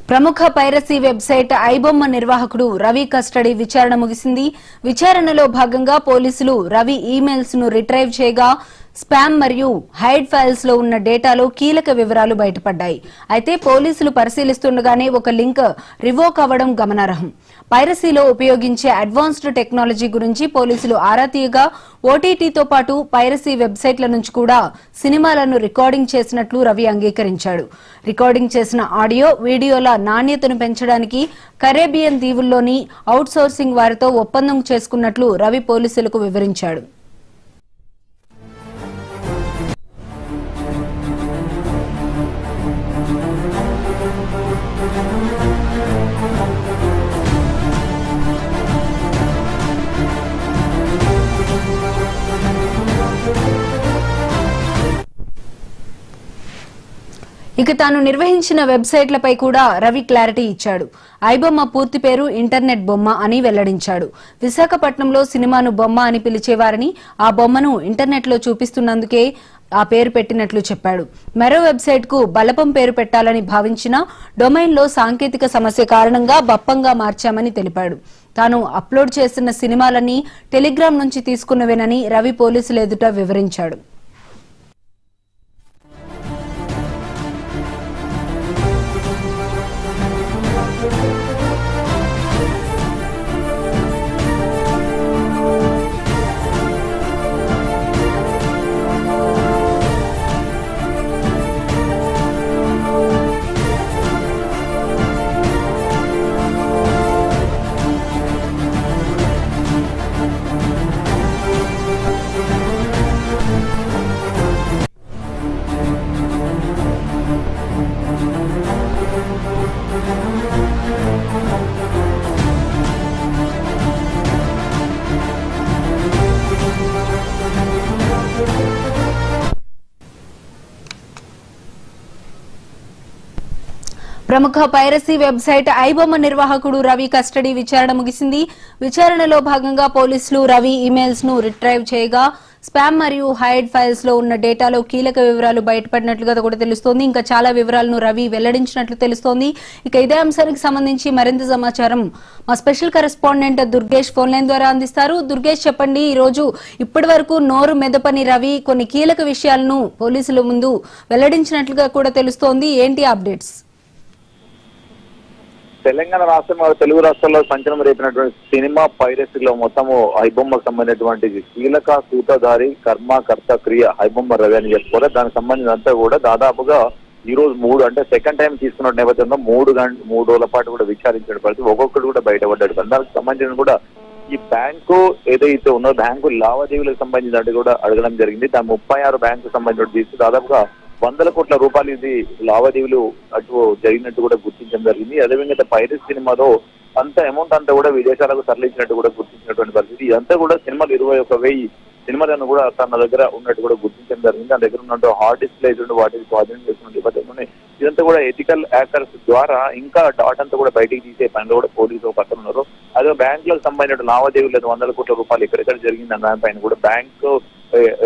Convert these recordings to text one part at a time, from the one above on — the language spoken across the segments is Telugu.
ప్రముఖ పైరసీ వెబ్సైట్ ఐబొమ్మ నిర్వాహకుడు రవి కస్టడీ విచారణ ముగిసింది. విచారణలో భాగంగా పోలీసులు రవి ఈమెయిల్స్ ను రిట్రైవ్ చేయగా స్పామ్ మరియు హైడ్ ఫైల్స్ లో ఉన్న డేటాలో కీలక వివరాలు బయటపడ్డాయి. అయితే పోలీసులు పరిశీలిస్తుండగానే ఒక లింక్ రివోక్ అవ్వడం గమనార్హం. పైరసీలో ఉపయోగించే అడ్వాన్స్డ్ టెక్నాలజీ గురించి పోలీసులు ఆరా తీయగా ఓటీటీతో పాటు పైరసీ వెబ్సైట్ల నుంచి కూడా సినిమాలను రికార్డింగ్ చేసినట్లు రవి అంగీకరించాడు. రికార్డింగ్ చేసిన ఆడియో, వీడియోల నాణ్యతను పెంచడానికి కరేబియన్ దీవుల్లోని అవుట్సోర్సింగ్ వారితో ఒప్పందం చేసుకున్నట్లు రవి పోలీసులకు వివరించాడు. ఇక తాను నిర్వహించిన వెబ్సైట్లపై కూడా రవి క్లారిటీ ఇచ్చాడు. ఐబొమ్మ పూర్తి పేరు ఇంటర్నెట్ బొమ్మ అని వెల్లడించాడు. విశాఖపట్నంలో సినిమాను బొమ్మ అని పిలిచేవారని, ఆ బొమ్మను ఇంటర్నెట్ లో చూపిస్తున్నందుకే ఆ పేరు పెట్టినట్లు చెప్పాడు. మరో వెబ్సైట్ కు బలపం పేరు పెట్టాలని భావించిన డొమైన్ లో సాంకేతిక సమస్య కారణంగా బప్పంగా మార్చామని తెలిపాడు. తాను అప్లోడ్ చేస్తున్న సినిమాలన్నీ టెలిగ్రామ్ నుంచి తీసుకున్నవేనని రవి పోలీసుల ఎదుట వివరించాడు. ప్రముఖ పైరసీ వెబ్సైట్ ఐబొమ్మ నిర్వాహకుడు రవి కస్టడీ విచారణ ముగిసింది. విచారణలో భాగంగా పోలీసులు రవి ఈమెయిల్స్ ను రిట్రైవ్ చేయగా స్పామ్ మరియు హైడ్ ఫైల్స్ లో ఉన్న డేటాలో కీలక వివరాలు బయటపడినట్లుగా కూడా తెలుస్తోంది. ఇంకా చాలా వివరాలను రవి వెల్లడించినట్లు తెలుస్తోంది. ఇక ఇదే అంశానికి సంబంధించి మరింత సమాచారం మా special correspondent Durgesh phone line ద్వారా అందిస్తారు. దుర్గేష్, చెప్పండి, ఈ రోజు ఇప్పటి వరకు నోరు మెదపని రవి కొన్ని కీలక విషయాలను పోలీసుల ముందు వెల్లడించినట్లుగా కూడా తెలుస్తోంది. ఏంటి అప్డేట్స్? తెలంగాణ రాష్ట్రం తెలుగు రాష్ట్రాల్లో సంచలనం రేపినటువంటి సినిమా పైరసీలో మొత్తము ఐబొమ్మకు సంబంధించినటువంటి కీలక సూత్రధారి కర్త క్రియ ఐబొమ్మ రవి అని చెప్పుకోవాలి. దానికి సంబంధించినంతా కూడా దాదాపుగా ఈ రోజు 3 అంటే సెకండ్ టైం తీసుకున్న నేపథ్యంలో 3 రోజుల పాటు కూడా విచారించిన పరిస్థితి, ఒక్కొక్కటి కూడా బయటపడ్డాడు. దానికి సంబంధించిన కూడా ఈ బ్యాంకు ఏదైతే ఉన్నో బ్యాంకు లావాదేవీలకు సంబంధించినట్టు కూడా అడగడం జరిగింది. దాని 36 బ్యాంకు సంబంధించిన తీసుకు దాదాపుగా 100 కోట్ల రూపాయలు ఇది లావాదేవీలు అటు జరిగినట్టు కూడా గుర్తించడం జరిగింది. అదేవిధంగా పైరసీ సినిమాలో అంత అమౌంట్ అంతా కూడా విదేశాలకు తరలించినట్టు కూడా గుర్తించినటువంటి పరిస్థితి. ఇదంతా కూడా సినిమాలు 21,000 సినిమాలను కూడా తన దగ్గర ఉన్నట్టు కూడా గుర్తించడం జరిగింది. తన దగ్గర ఉన్నట్టు హార్డ్ డిస్ప్లేస్ వాటికి స్వాధీనం చేసుకున్న నేపథ్యంలోనే ఇదంతా కూడా ఎథికల్ హ్యాకర్స్ ద్వారా ఇంకా డాట్ అంతా కూడా బయటికి తీసే పనిలో కూడా పోలీసులు పక్కన ఉన్నారు. అదే బ్యాంకులకు సంబంధించిన లావాదేవీలు 100 కోట్ల రూపాయలు ఎక్కడెక్కడ జరిగింది అన్న దానిపైన కూడా బ్యాంకు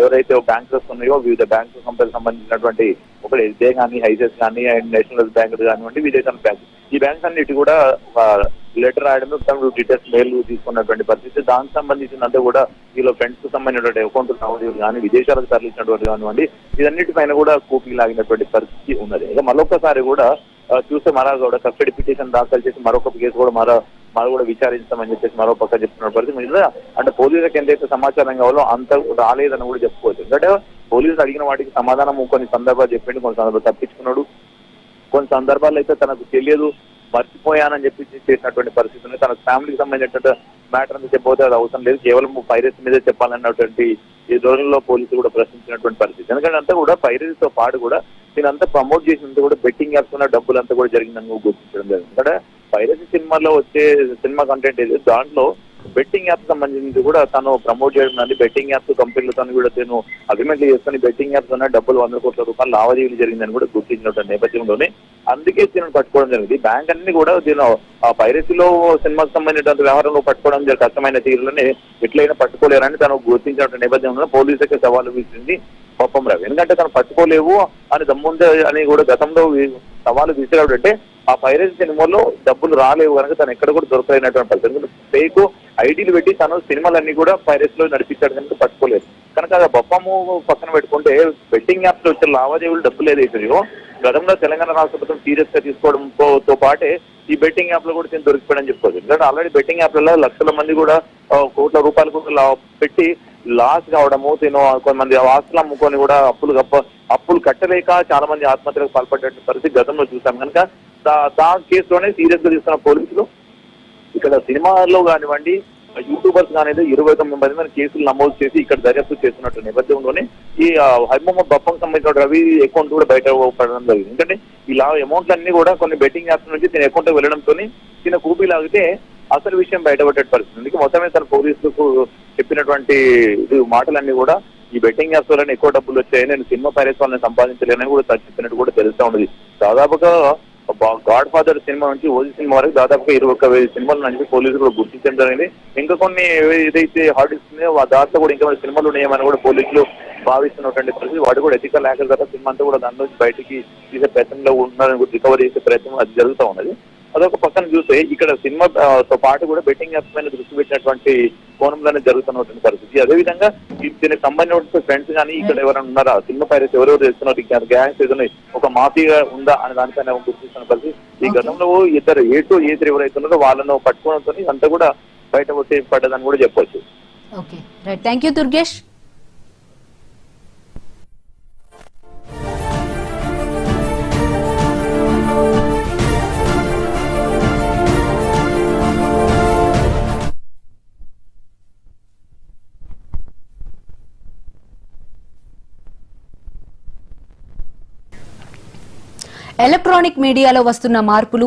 ఎవరైతే బ్యాంకర్స్ ఉన్నాయో వివిధ బ్యాంకు సంస్థలకు సంబంధించినటువంటి ఒకటి ఎస్బీఐ కానీ, ఐసిఐసిఐ కానీ, అండ్ నేషనల్ బ్యాంక్ కానివ్వండి, విదేశాల బ్యాంక్, ఈ బ్యాంక్స్ అన్నిటి కూడా ఒక లెటర్ రాయడం డీటెయిల్స్ మెయిల్ తీసుకున్నటువంటి పరిస్థితి. దానికి సంబంధించినంతా కూడా వీళ్ళు ఫ్రెండ్స్ కు సంబంధించినటువంటి అకౌంట్ లావాదేవీలు కానీ, విదేశాలకు తరలించినటువంటి కానివ్వండి, ఇదన్నిటిపైన కూడా కూపీ లాగినటువంటి పరిస్థితి ఉన్నది. ఇక మరొకసారి కూడా చూస్తే మరో కూడా కస్టడీ పిటిషన్ దాఖలు చేసి మరొక కేసు కూడా మరో కూడా విచారిస్తామని చెప్పేసి మరో పక్క చెప్తున్న పరిస్థితి. అంటే పోలీసులకు ఎంతైతే సమాచారం కావాలో అంత రాలేదని కూడా చెప్పుకోవచ్చు. ఎందుకంటే పోలీసులు అడిగిన వాటికి సమాధానం కొన్ని సందర్భాలు చెప్పిండు, కొన్ని సందర్భాలు తప్పించుకున్నాడు, కొన్ని సందర్భాల్లో అయితే తనకు తెలియదు, మర్చిపోయానని చెప్పి చేసినటువంటి పరిస్థితి ఉంది. తన ఫ్యామిలీకి సంబంధించిన మ్యాటర్ అంతా చెప్పబోతే అది అవసరం లేదు, కేవలం పైరసీ మీదే చెప్పాలన్నటువంటి ఈ ధోరణిలో పోలీసులు కూడా ప్రశ్నించినటువంటి పరిస్థితి. ఎందుకంటే అంతా కూడా పైరసీతో పాటు కూడా దీనంతా ప్రమోట్ చేసినంత కూడా బెట్టింగ్ యాప్స్ ఉన్న డబ్బులంతా కూడా జరిగిందని గుర్తించడం జరిగింది. ఎందుకంటే పైరసీ సినిమాలో వచ్చే సినిమా కంటెంట్ ఏది దాంట్లో బెట్టింగ్ యాప్ సంబంధించి కూడా తను ప్రమోట్ చేయడం, బెట్టింగ్ యాప్స్ కంపెనీలతో కూడా తను అగ్రిమెంట్లు చేసుకుని బెట్టింగ్ యాప్స్ ఉన్న డబ్బులు 100 కోట్ల రూపాయలు లావాదేవీలు జరిగిందని కూడా గుర్తించినటువంటి నేపథ్యంలోనే అందుకే దీనిని పట్టుకోవడం జరిగింది. బ్యాంక్ అన్ని కూడా దీని ఆ పైరసీలో సినిమాకు సంబంధించినంత వ్యవహారంలో పట్టుకోవడం కష్టమైన తీరులోనే ఎట్లయినా పట్టుకోలేరని తను గుర్తించినటువంటి నేపథ్యంలో పోలీసులకి సవాలు విసిరింది బప్పం రవి. ఎందుకంటే తను పట్టుకోలేవు అని దమ్ముందే అని కూడా గతంలో సవాలు విసిరాడంటే ఆ పైరసీ సినిమాలో డబ్బులు రాలేవు కనుక తను ఎక్కడ కూడా దొరకలేనటువంటి పరిస్థితి. ఫేక్ ఐడీలు పెట్టి తను సినిమాలన్నీ కూడా పైరసీలో నడిపించాడు కనుక పట్టుకోలేదు. కనుక ఆ బొప్పము పక్కన పెట్టుకుంటే బెట్టింగ్ యాప్స్ లో వచ్చే లావాదేవీలు డబ్బులు ఏదైతున్నాయో గతంలో తెలంగాణ రాష్ట్ర ప్రభుత్వం సీరియస్ గా తీసుకోవడంతో పాటే ఈ బెట్టింగ్ యాప్ లో కూడా నేను దొరికిపోయాడని చెప్పుకోవచ్చు. ఎందుకంటే ఆల్రెడీ బెట్టింగ్ యాప్లలో లక్షల మంది కూడా కోట్ల రూపాయలు కూడా పెట్టి లాస్ కావడము, కొంతమంది ఆస్తులు అమ్ముకొని కూడా అప్పులు కట్టలేక చాలా మంది ఆత్మహత్యలకు పాల్పడే పరిస్థితి గతంలో చూసాం. కనుక ఆ కేసులోనే సీరియస్ గా తీసుకున్న పోలీసులు ఇక్కడ సినిమాల్లో కానివ్వండి యూట్యూబర్స్ కానీ 29 మంది కేసులు నమోదు చేసి ఇక్కడ దర్యాప్తు చేస్తున్నట్టు నేపథ్యంలోనే ఈ హైమమ్మ బప్పం సంబంధించిన రవి అకౌంట్ కూడా బయట పడడం జరిగింది. ఎందుకంటే ఇలా అమౌంట్లు అన్ని కూడా కొన్ని బెట్టింగ్ యాప్స్ నుంచి తన అకౌంట్ వెళ్ళడంతో తిన కూపీ లాగితే అసలు విషయం బయటపడే పరిస్థితి. అందుకే మొత్తమే తన పోలీసులకు చెప్పినటువంటి మాటలన్నీ కూడా ఈ బెట్టింగ్ యాప్స్ వల్ల ఎక్కువ డబ్బులు వచ్చాయి, నేను సినిమా పైరసీ వాళ్ళని సంపాదించలేనని కూడా చెప్పినట్టు కూడా తెలుస్తా ఉన్నది. దాదాపుగా గాడ్ ఫాదర్ సినిమా నుంచి ఓజీ సినిమా వరకు దాదాపుగా 21,000 సినిమాలు నుంచి పోలీసులు కూడా గుర్తించడం జరిగింది. ఇంకా కొన్ని ఏదైతే హార్డ్ ఇస్తుందో దాంట్లో కూడా ఇంకా సినిమాలు ఉన్నాయని కూడా పోలీసులు భావిస్తున్నటువంటి పరిస్థితి. వాడు కూడా ఎథికల్ హ్యాకర్ తర్వాత సినిమా అంతా కూడా దాని నుంచి బయటికి తీసే ప్రయత్నంలో ఉన్నారని కూడా రికవరీ చేసే ప్రయత్నం అది జరుగుతూ ఉన్నది. అదొక పక్కన చూస్తే ఇక్కడ సినిమాతో పాటు కూడా బెట్టింగ్ యాప్స్ పైన దృష్టి పెట్టినటువంటి కోణంలోనే జరుగుతున్నటువంటి పరిస్థితి. అదేవిధంగా దీనికి సంబంధించిన ఫ్రెండ్స్ కానీ ఇక్కడ ఎవరైనా ఉన్నారా, సినిమా పైరసీ ఎవరెవరు చేస్తున్నారు, గ్యాంగ్స్ ఏదైనా ఒక మాఫియా ఉందా అనే దానిపైన గుర్తిస్తున్న పరిస్థితి. ఈ గతంలో ఇద్దరు A2, A3 ఎవరైతే ఉన్నారో వాళ్ళను పట్టుకోవడంతో అంతా కూడా బయట పడ్డదని కూడా చెప్పొచ్చు. Okay right, thank you Durgesh. Electronic మీడియాలో వస్తున్న మార్పులు